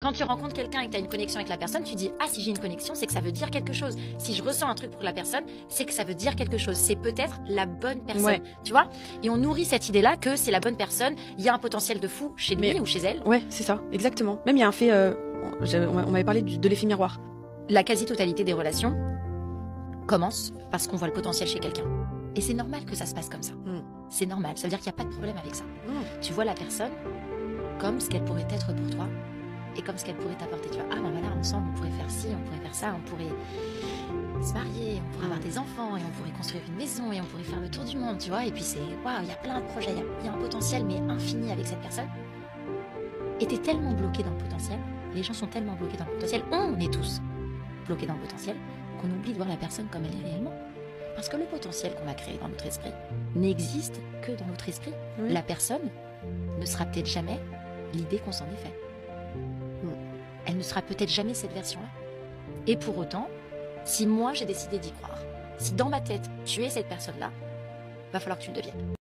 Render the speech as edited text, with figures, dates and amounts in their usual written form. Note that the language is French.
Quand tu rencontres quelqu'un et que tu as une connexion avec la personne, tu dis, ah, si j'ai une connexion, c'est que ça veut dire quelque chose. Si je ressens un truc pour la personne, c'est que ça veut dire quelque chose. C'est peut-être la bonne personne, Ouais. tu vois. Et on nourrit cette idée-là que c'est la bonne personne. Il y a un potentiel de fou chez lui ou chez elle. Ouais, c'est ça, exactement. Même il y a un fait, on m'avait parlé de l'effet miroir. La quasi-totalité des relations commence parce qu'on voit le potentiel chez quelqu'un. Et c'est normal que ça se passe comme ça. C'est normal. Ça veut dire qu'il n'y a pas de problème avec ça. Tu vois la personne comme ce qu'elle pourrait être pour toi et comme ce qu'elle pourrait t'apporter. Tu vois, ah ben voilà, ensemble, on pourrait faire ci, on pourrait faire ça, on pourrait se marier, on pourrait avoir des enfants et on pourrait construire une maison et on pourrait faire le tour du monde, tu vois. Et puis c'est, waouh, il y a plein de projets, il y a un potentiel mais infini avec cette personne. Et t'es tellement bloqué dans le potentiel, les gens sont tellement bloqués dans le potentiel, on est tous bloqués dans le potentiel, qu'on oublie de voir la personne comme elle est réellement. Parce que le potentiel qu'on a créé dans notre esprit n'existe que dans notre esprit. Oui. La personne ne sera peut-être jamais l'idée qu'on s'en est fait. Elle ne sera peut-être jamais cette version-là. Et pour autant, si moi j'ai décidé d'y croire, si dans ma tête tu es cette personne-là, va falloir que tu le deviennes.